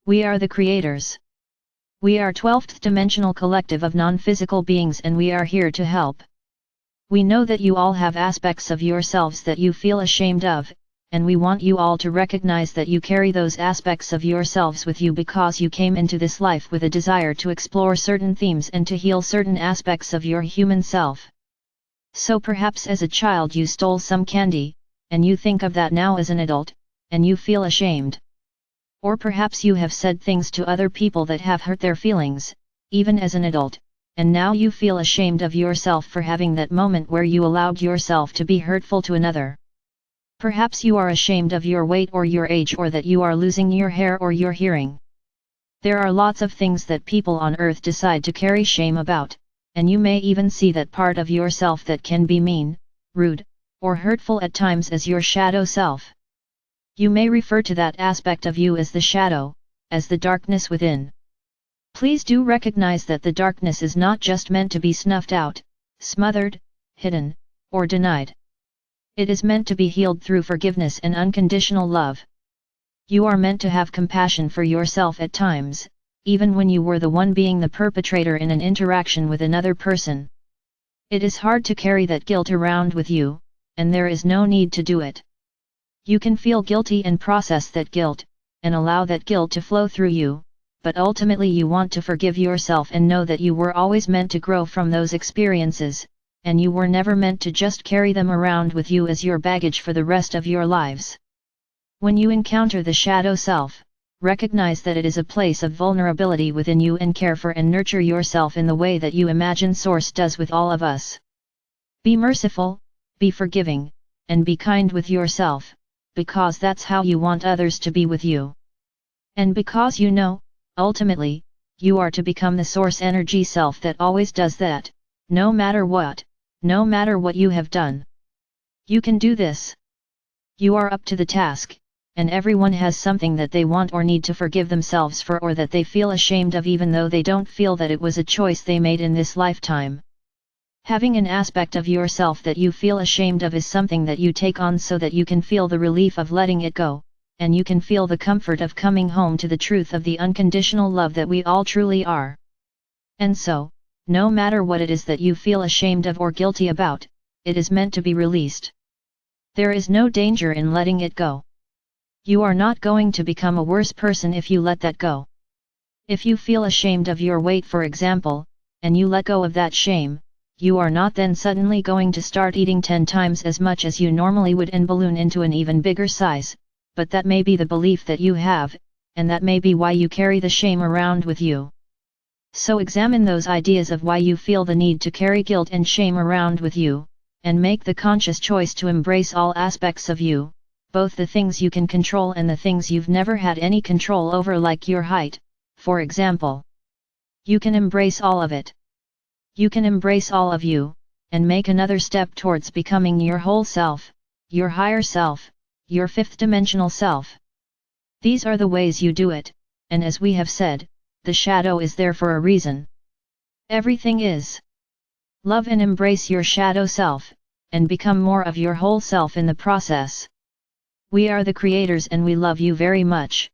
We are the creators. We are 12th dimensional collective of non-physical beings, and we are here to help. We know that you all have aspects of yourselves that you feel ashamed of, and we want you all to recognize that you carry those aspects of yourselves with you because you came into this life with a desire to explore certain themes and to heal certain aspects of your human self. So perhaps as a child you stole some candy, and you think of that now as an adult, and you feel ashamed. Or perhaps you have said things to other people that have hurt their feelings, even as an adult, and now you feel ashamed of yourself for having that moment where you allowed yourself to be hurtful to another. Perhaps you are ashamed of your weight or your age, or that you are losing your hair or your hearing. There are lots of things that people on earth decide to carry shame about, and you may even see that part of yourself that can be mean, rude, or hurtful at times as your shadow self. You may refer to that aspect of you as the shadow, as the darkness within. Please do recognize that the darkness is not just meant to be snuffed out, smothered, hidden, or denied. It is meant to be healed through forgiveness and unconditional love. You are meant to have compassion for yourself at times, even when you were the one being the perpetrator in an interaction with another person. It is hard to carry that guilt around with you, and there is no need to do it. You can feel guilty and process that guilt, and allow that guilt to flow through you, but ultimately you want to forgive yourself and know that you were always meant to grow from those experiences, and you were never meant to just carry them around with you as your baggage for the rest of your lives. When you encounter the shadow self, recognize that it is a place of vulnerability within you and care for and nurture yourself in the way that you imagine Source does with all of us. Be merciful, be forgiving, and be kind with yourself, because that's how you want others to be with you. And because you know, ultimately, you are to become the Source energy self that always does that, no matter what you have done. You can do this. You are up to the task, and everyone has something that they want or need to forgive themselves for, or that they feel ashamed of, even though they don't feel that it was a choice they made in this lifetime. Having an aspect of yourself that you feel ashamed of is something that you take on so that you can feel the relief of letting it go, and you can feel the comfort of coming home to the truth of the unconditional love that we all truly are. And so, no matter what it is that you feel ashamed of or guilty about, it is meant to be released. There is no danger in letting it go. You are not going to become a worse person if you let that go. If you feel ashamed of your weight, for example, and you let go of that shame, you are not then suddenly going to start eating 10 times as much as you normally would and balloon into an even bigger size, but that may be the belief that you have, and that may be why you carry the shame around with you. So examine those ideas of why you feel the need to carry guilt and shame around with you, and make the conscious choice to embrace all aspects of you, both the things you can control and the things you've never had any control over, like your height, for example. You can embrace all of it. You can embrace all of you, and make another step towards becoming your whole self, your higher self, your fifth dimensional self. These are the ways you do it, and as we have said, the shadow is there for a reason. Everything is. Love and embrace your shadow self, and become more of your whole self in the process. We are the creators and we love you very much.